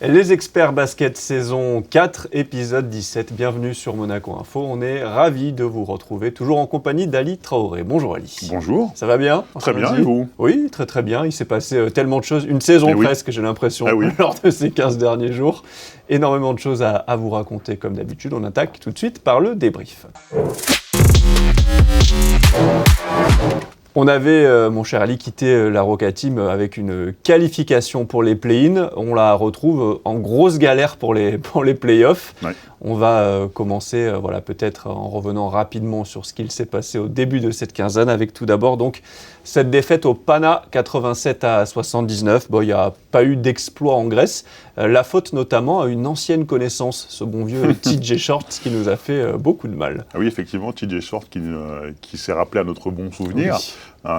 Les experts basket saison 4, épisode 17. Bienvenue sur Monaco Info. On est ravis de vous retrouver, toujours en compagnie d'Ali Traoré. Bonjour Ali. Bonjour. Ça va bien? Très bien, et vous? Oui, très très bien. Il s'est passé tellement de choses, une saison presque, j'ai l'impression, lors de ces 15 derniers jours. Énormément de choses à vous raconter comme d'habitude. On attaque tout de suite par le débrief. On avait, mon cher Ali, quitté la Roca Team avec une qualification pour les play-in. On la retrouve en grosse galère pour les play-offs. Ouais. On va commencer peut-être en revenant rapidement sur ce qu'il s'est passé au début de cette quinzaine, avec tout d'abord donc cette défaite au Pana 87-79. Il n'y a pas eu d'exploit en Grèce. La faute notamment à une ancienne connaissance, ce bon vieux TJ Short, qui nous a fait beaucoup de mal. Ah oui, effectivement, TJ Short qui s'est rappelé à notre bon souvenir. Oui.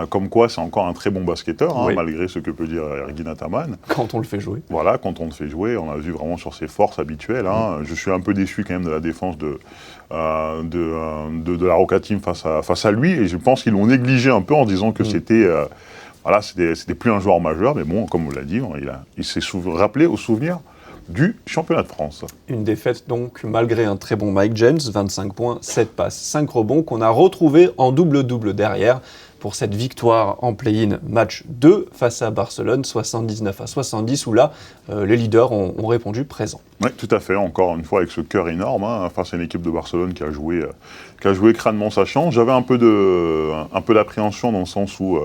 Comme quoi, c'est encore un très bon basketteur, malgré ce que peut dire Ergin Ataman. Quand on le fait jouer. Voilà, quand on le fait jouer, on a vu vraiment sur ses forces habituelles. Je suis un peu déçu quand même de la défense de la Roca Team face à lui, et je pense qu'ils l'ont négligé un peu en disant que c'était plus un joueur majeur, mais bon, comme on l'a dit, il s'est rappelé au souvenir du championnat de France. Une défaite donc malgré un très bon Mike James, 25 points, 7 passes, 5 rebonds, qu'on a retrouvé en double-double derrière pour cette victoire en play-in match 2 face à Barcelone, 79-70, où là, les leaders ont répondu présent. Oui, tout à fait, encore une fois avec ce cœur énorme, face à une équipe de Barcelone qui a joué crânement sa chance. J'avais un peu d'appréhension dans le sens où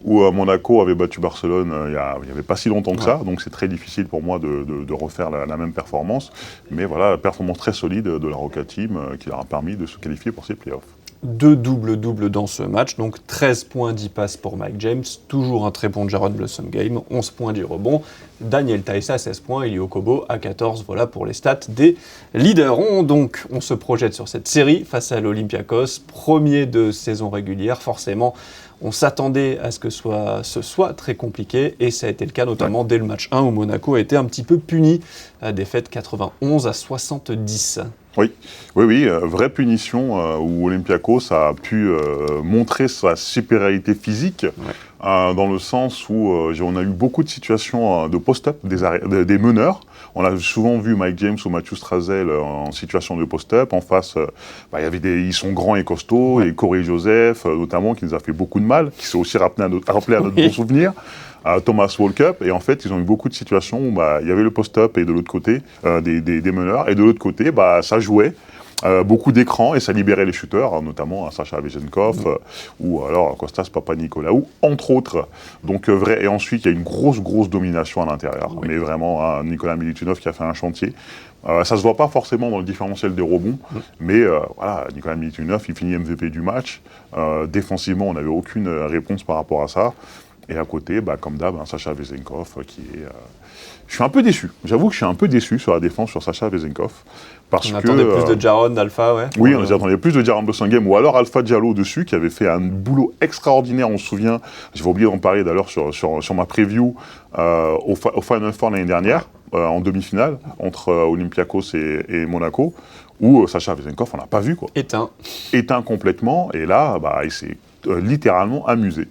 Monaco avait battu Barcelone il n'y avait pas si longtemps que ça, donc c'est très difficile pour moi de refaire la même performance. Mais voilà, la performance très solide de la Roca Team qui leur a permis de se qualifier pour ces playoffs. 2 double-double dans ce match, donc 13 points, 10 passes pour Mike James, toujours un très bon Jaron Blossom game, 11 points, 10 rebonds, Daniel Taïssa 16 points, Elio Kobo à 14, voilà pour les stats des leaders. On se projette sur cette série face à l'Olympiakos, premier de saison régulière, forcément. On s'attendait à ce que ce soit très compliqué, et ça a été le cas notamment dès le match 1 où Monaco a été un petit peu puni, défaite 91-70. Oui, vraie punition où Olympiakos a pu montrer sa supériorité physique, dans le sens où on a eu beaucoup de situations de post-up des meneurs. On a souvent vu Mike James ou Matthew Strazel en situation de post-up. En face, ils sont grands et costauds, et Corey Joseph notamment, qui nous a fait beaucoup de mal, qui s'est aussi rappelé à notre bon souvenir. Thomas Walkup, et en fait ils ont eu beaucoup de situations où il y avait le post-up et de l'autre côté des meneurs, et de l'autre côté ça jouait, beaucoup d'écrans, et ça libérait les shooters, notamment Sacha Vezenkov ou alors Kostas Papanikolaou, entre autres. Donc et ensuite il y a une grosse domination à l'intérieur, mais vraiment Nicolas Militunov qui a fait un chantier. Ça se voit pas forcément dans le différentiel des rebonds, mais Nicolas Militunov il finit MVP du match. Défensivement on n'avait aucune réponse par rapport à ça. Et à côté, comme d'hab, Sacha Vezenkov qui est... Je suis un peu déçu. J'avoue que je suis un peu déçu sur la défense sur Sacha Vezenkov. On attendait plus de Jaron, d'Alpha, ouais. Oui, on attendait plus de Jaron Bossangame, ou alors Alpha Diallo dessus, qui avait fait un boulot extraordinaire, on se souvient. J'avais oublié d'en parler d'ailleurs sur ma preview au Final Four l'année dernière, en demi-finale, entre Olympiakos et Monaco, où Sacha Vezenkov, on l'a pas vu, quoi. Éteint complètement, et là, il s'est littéralement amusé.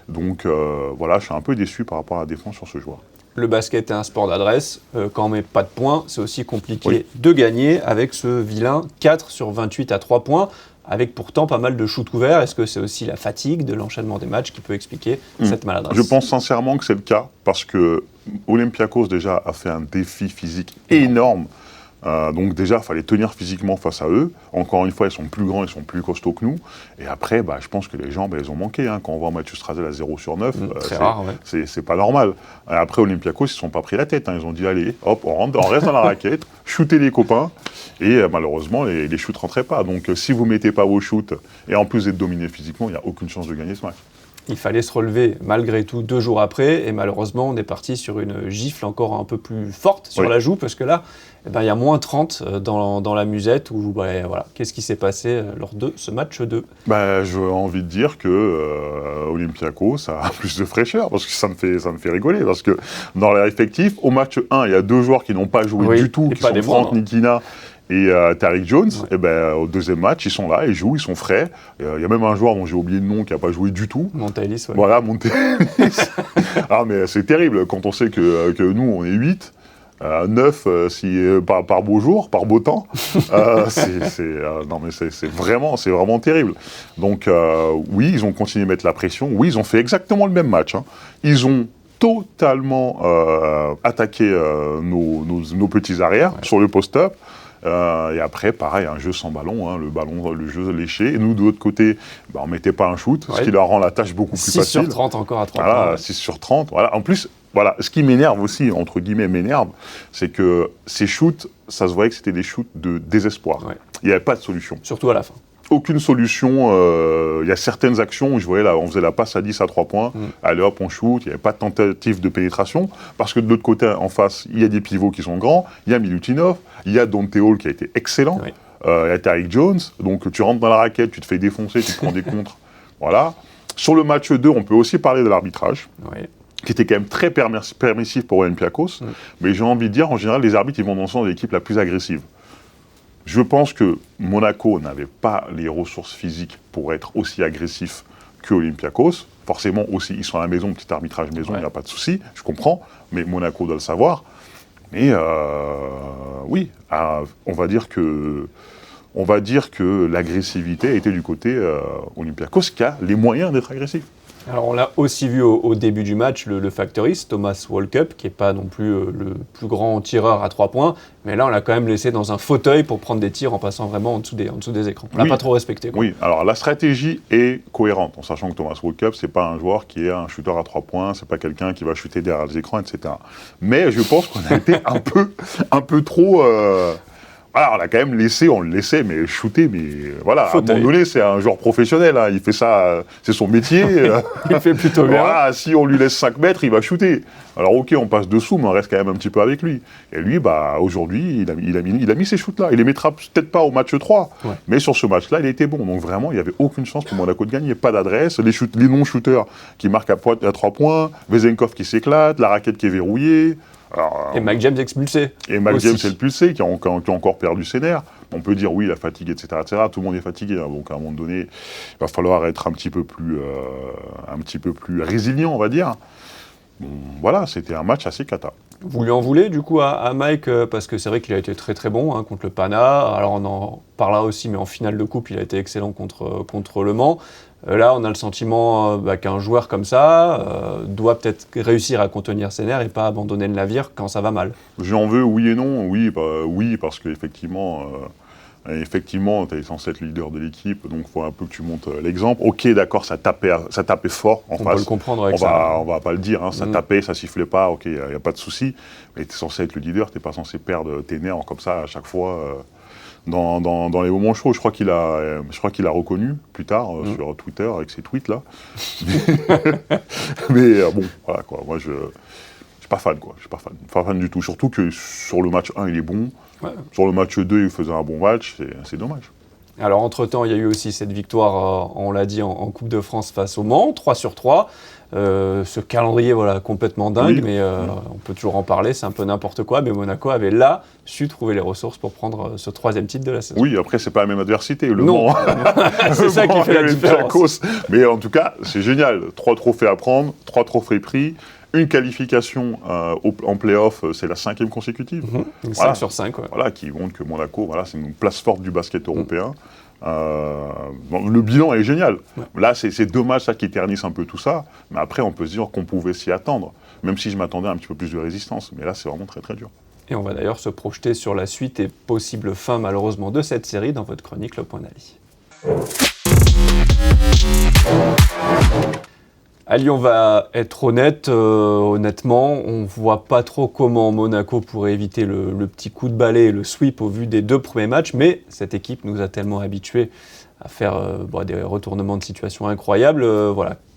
Donc je suis un peu déçu par rapport à la défense sur ce joueur. Le basket est un sport d'adresse. Quand on met pas de points, c'est aussi compliqué de gagner avec ce vilain 4 sur 28 à 3 points, avec pourtant pas mal de shoots couverts. Est-ce que c'est aussi la fatigue de l'enchaînement des matchs qui peut expliquer cette maladresse? Je pense sincèrement que c'est le cas, parce que Olympiakos déjà a fait un défi physique énorme. Donc déjà, il fallait tenir physiquement face à eux. Encore une fois, ils sont plus grands, ils sont plus costauds que nous. Et après, je pense que les jambes, elles ont manqué. Quand on voit Matthew Strazel à 0 sur 9, rare, c'est pas normal. Et après, Olympiakos, ils ne se sont pas pris la tête. Ils ont dit, allez, hop, on reste dans la raquette, shooter les copains. Et malheureusement, les shoots ne rentraient pas. Donc si vous ne mettez pas vos shoots, et en plus d'être dominé physiquement, il n'y a aucune chance de gagner ce match. Il fallait se relever malgré tout 2 jours après, et malheureusement on est parti sur une gifle encore un peu plus forte sur la joue, parce que là il y a moins 30 dans la musette, où qu'est-ce qui s'est passé lors de ce match 2? J'ai envie de dire que Olympiakos a plus de fraîcheur, parce que ça me fait rigoler, parce que dans leur effectif, au match 1, il y a 2 joueurs qui n'ont pas joué du tout, qui sont Frank Nikina et Tariq Jones. Et au deuxième match, ils sont là, ils jouent, ils sont frais. Il y a même un joueur dont j'ai oublié le nom qui n'a pas joué du tout. Montelis, Voilà, Montelis. Mais c'est terrible quand on sait que nous, on est 8. 9 par beau jour, par beau temps. Non mais c'est vraiment terrible. Donc oui, ils ont continué à mettre la pression. Oui, ils ont fait exactement le même match. Hein. Ils ont totalement attaqué nos petits arrières sur le post-up. Et après, pareil, un jeu sans ballon, hein, le jeu léché. Et nous, de l'autre côté, on ne mettait pas un shoot, ce qui leur rend la tâche beaucoup plus facile. 6 sur 30 encore à 3 points. Voilà, 6 sur 30. Voilà. En plus, voilà, ce qui m'énerve aussi, entre guillemets, c'est que ces shoots, ça se voyait que c'était des shoots de désespoir. Ouais. Il n'y avait pas de solution. Surtout à la fin. Aucune solution. Il y a certaines actions où je voyais là, on faisait la passe à 10 à 3 points. Allez hop, on shoot. Il n'y avait pas de tentative de pénétration. Parce que de l'autre côté, en face, il y a des pivots qui sont grands. Il y a Milutinov. Il y a Dante Hall qui a été excellent. Oui. Il y a Tariq Jones. Donc tu rentres dans la raquette, tu te fais défoncer, tu te prends des contres. Voilà. Sur le match 2, on peut aussi parler de l'arbitrage. Oui. Qui était quand même très permissif pour Olympiakos. Mais j'ai envie de dire, en général, les arbitres, ils vont dans le sens de l'équipe la plus agressive. Je pense que Monaco n'avait pas les ressources physiques pour être aussi agressif que Olympiakos. Forcément aussi, ils sont à la maison, petit arbitrage maison, il n'y a pas de souci, je comprends, mais Monaco doit le savoir. Mais oui, on va dire que l'agressivité était du côté Olympiakos qui a les moyens d'être agressif. Alors on l'a aussi vu au début du match, le factoriste, Thomas Walkup, qui n'est pas non plus le plus grand tireur à 3 points, mais là on l'a quand même laissé dans un fauteuil pour prendre des tirs en passant vraiment en dessous des écrans. On l'a pas trop respecté. Quoi. Oui, alors la stratégie est cohérente, en sachant que Thomas Walkup, c'est pas un joueur qui est un shooter à 3 points, c'est pas quelqu'un qui va shooter derrière les écrans, etc. Mais je pense qu'on a été un peu trop... Voilà, on l'a quand même laissé, on le laissait, mais shooter, mais voilà, fauteuil. À un moment donné, c'est un joueur professionnel, hein, il fait ça, c'est son métier. Il fait plutôt bien. Voilà, si on lui laisse 5 mètres, il va shooter. Alors ok, on passe dessous, mais on reste quand même un petit peu avec lui. Et lui, aujourd'hui, il a mis ces shoots-là. Il les mettra peut-être pas au match 3, mais sur ce match-là, il était bon. Donc vraiment, il n'y avait aucune chance pour Monaco de gagner, pas d'adresse, les non-shooters qui marquent à 3 points, Vezenkov qui s'éclate, la raquette qui est verrouillée. Alors, et Mike James expulsé. Et Mike James expulsé, qui a encore perdu ses nerfs. On peut dire oui, la fatigue, etc., etc. Tout le monde est fatigué. Hein, donc à un moment donné, il va falloir être un petit peu plus résilient, on va dire. Bon, voilà, c'était un match assez cata. Vous lui en voulez du coup à Mike parce que c'est vrai qu'il a été très très bon contre le Pana. Alors on en parlera aussi, mais en finale de coupe, il a été excellent contre Le Mans. Là, on a le sentiment qu'un joueur comme ça doit peut-être réussir à contenir ses nerfs et pas abandonner le navire quand ça va mal. J'en veux, oui et non. Oui, parce qu'effectivement, tu es censé être le leader de l'équipe, donc il faut un peu que tu montes l'exemple. Ok, d'accord, ça tapait fort en face. On peut le comprendre avec ça. On va pas le dire, hein, ça tapait, ça sifflait pas, ok, il n'y a pas de souci. Mais tu es censé être le leader, tu n'es pas censé perdre tes nerfs comme ça à chaque fois. Dans les moments chauds, je crois qu'il a reconnu plus tard sur Twitter avec ses tweets là. Mais bon, voilà quoi. Moi, je suis pas fan quoi. Je suis pas fan du tout. Surtout que sur le match 1, il est bon. Ouais. Sur le match 2, il faisait un bon match. C'est dommage. Alors entre-temps, il y a eu aussi cette victoire, on l'a dit, en Coupe de France face au Mans, 3 sur 3. Ce calendrier complètement dingue, mais on peut toujours en parler, c'est un peu n'importe quoi, mais Monaco avait là su trouver les ressources pour prendre ce 3e titre de la saison. Oui, après c'est pas la même adversité, le Mans. C'est ça qui fait la différence. Mais en tout cas, c'est génial, 3 trophées à prendre, 3 trophées pris, une qualification en play-off, c'est la 5e consécutive. 5 sur 5, ouais. Voilà, qui montre que Monaco, c'est une place forte du basket européen. Le bilan est génial. Ouais. Là, c'est 2 matchs qui ternissent un peu tout ça. Mais après, on peut se dire qu'on pouvait s'y attendre. Même si je m'attendais à un petit peu plus de résistance. Mais là, c'est vraiment très, très dur. Et on va d'ailleurs se projeter sur la suite et possible fin, malheureusement, de cette série dans votre chronique Le Point d'Ali. Ali, on va être honnête, honnêtement, on ne voit pas trop comment Monaco pourrait éviter le petit coup de balai et le sweep au vu des 2 premiers matchs, mais cette équipe nous a tellement habitués à faire des retournements de situation incroyables.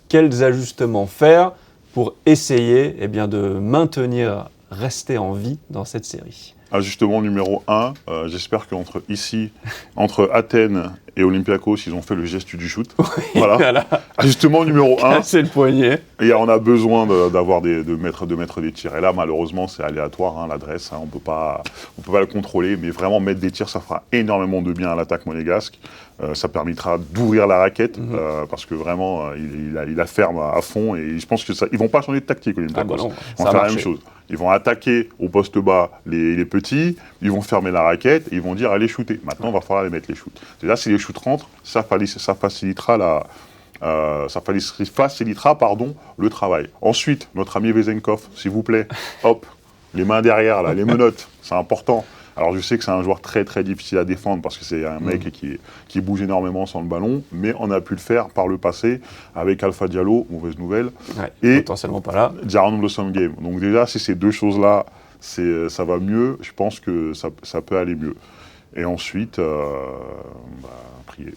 Quels ajustements faire pour essayer de rester en vie dans cette série ? Ajustement numéro 1, j'espère qu'entre Athènes et Olympiakos, ils ont fait le geste du shoot. Voilà. Ajustement numéro 1. C'est le poignet. Et on a besoin de mettre des tirs. Et là, malheureusement, c'est aléatoire, l'adresse. On peut pas le contrôler. Mais vraiment, mettre des tirs, ça fera énormément de bien à l'attaque monégasque. Ça permettra d'ouvrir la raquette parce que vraiment, il la ferme à fond et je pense qu'ils ne vont pas changer de tactique, Olympiakos. Ils vont faire la même chose. Ils vont attaquer au poste bas les petits, ils vont fermer la raquette et ils vont dire allez shooter. Maintenant, il va falloir les mettre les shoots. Déjà, si les shoots rentrent, ça facilitera le travail. Ensuite, notre ami Vezenkov, s'il vous plaît, hop, les mains derrière, là, les menottes, c'est important. Alors je sais que c'est un joueur très très difficile à défendre parce que c'est un mec qui bouge énormément sans le ballon, mais on a pu le faire par le passé avec Alpha Diallo, mauvaise nouvelle, et potentiellement pas là. Jaren Blossom Game. Donc déjà, si ces deux choses-là, ça va mieux, je pense que ça peut aller mieux. Et ensuite, prier.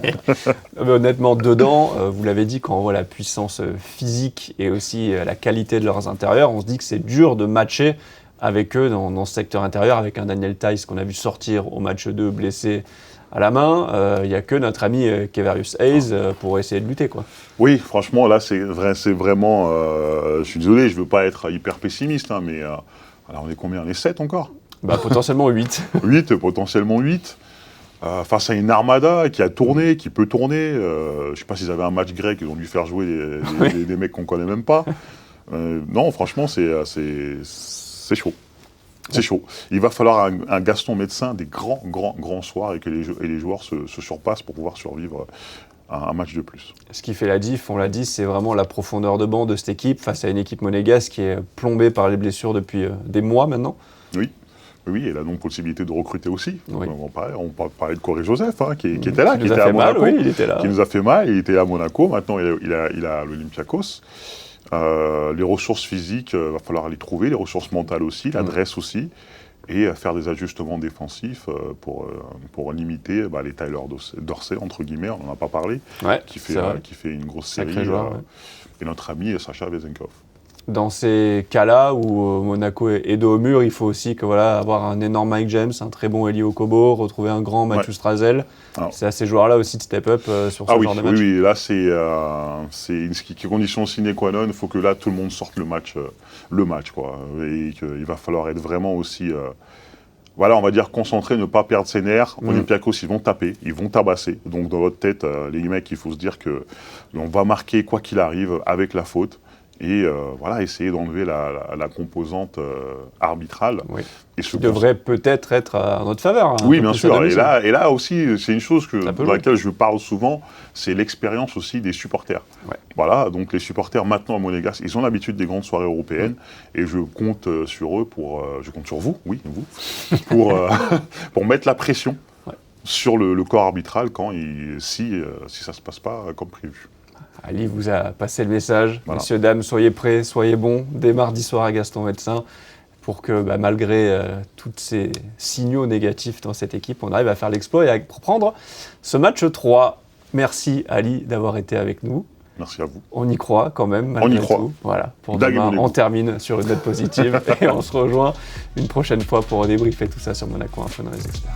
Mais honnêtement, dedans, vous l'avez dit, quand on voit la puissance physique et aussi la qualité de leurs intérieurs, on se dit que c'est dur de matcher avec eux dans ce secteur intérieur, avec un Daniel Theis qu'on a vu sortir au match 2 blessé à la main. Il n'y a que notre ami Kevarius Hayes pour essayer de lutter, quoi. Oui, franchement, là, c'est vraiment... je suis désolé, je ne veux pas être hyper pessimiste, hein, mais alors on est combien ? On est 7 encore ? Potentiellement 8. 8, potentiellement 8. Face à une armada qui a tourné, qui peut tourner. Je ne sais pas s'ils avaient un match grec, ils ont dû faire jouer des mecs qu'on ne connaît même pas. Non, franchement, c'est chaud. C'est chaud. Il va falloir un Gaston Médecin des grands soirs et que les joueurs se surpassent pour pouvoir survivre un match de plus. Ce qui fait la diff, on l'a dit, c'est vraiment la profondeur de banc de cette équipe face à une équipe monégasque qui est plombée par les blessures depuis des mois maintenant. Oui, et la non-possibilité de recruter aussi. Oui. On parlait de Corey Joseph, qui était là, qui était à Mal, Monaco, oui, il était là. qui nous a fait mal, il était à Monaco, maintenant il a l'Olympiakos. Les ressources physiques, il va falloir les trouver, les ressources mentales aussi, l'adresse aussi, et faire des ajustements défensifs pour limiter les Tyler Dorsey, entre guillemets, on n'en a pas parlé, qui fait une grosse série, joueur, et notre ami Sacha Vezenkov. Dans ces cas-là où Monaco est dos au mur, il faut aussi avoir un énorme Mike James, un très bon Eli Okobo, retrouver un grand Mathieu Strazel. C'est à ces joueurs-là aussi de step up sur ce genre de match. Oui, là c'est une condition sine qua non. Il faut que là tout le monde sorte le match quoi. Et qu'il va falloir être vraiment aussi, on va dire concentré, ne pas perdre ses nerfs. Olympiakos, ils vont taper, ils vont tabasser. Donc dans votre tête, les mecs, il faut se dire que on va marquer quoi qu'il arrive avec la faute. Et essayer d'enlever la composante arbitrale. Oui. Qui devrait peut-être être en notre faveur. Oui, bien sûr. Et là aussi, c'est une chose dans laquelle je parle souvent, c'est l'expérience aussi des supporters. Ouais. Voilà, donc les supporters maintenant à Monégasque, ils ont l'habitude des grandes soirées européennes, et je compte sur eux je compte sur vous, pour mettre la pression sur le corps arbitral si ça ne se passe pas comme prévu. Ali vous a passé le message. Voilà. Messieurs, dames, soyez prêts, soyez bons dès mardi soir à Gaston Médecin pour que, malgré tous ces signaux négatifs dans cette équipe, on arrive à faire l'exploit et à prendre ce match 3. Merci Ali d'avoir été avec nous. Merci à vous. On y croit quand même, malgré tout. Voilà, pour demain, on termine sur une note positive et on se rejoint une prochaine fois pour débriefer tout ça sur Monaco Info dans les experts.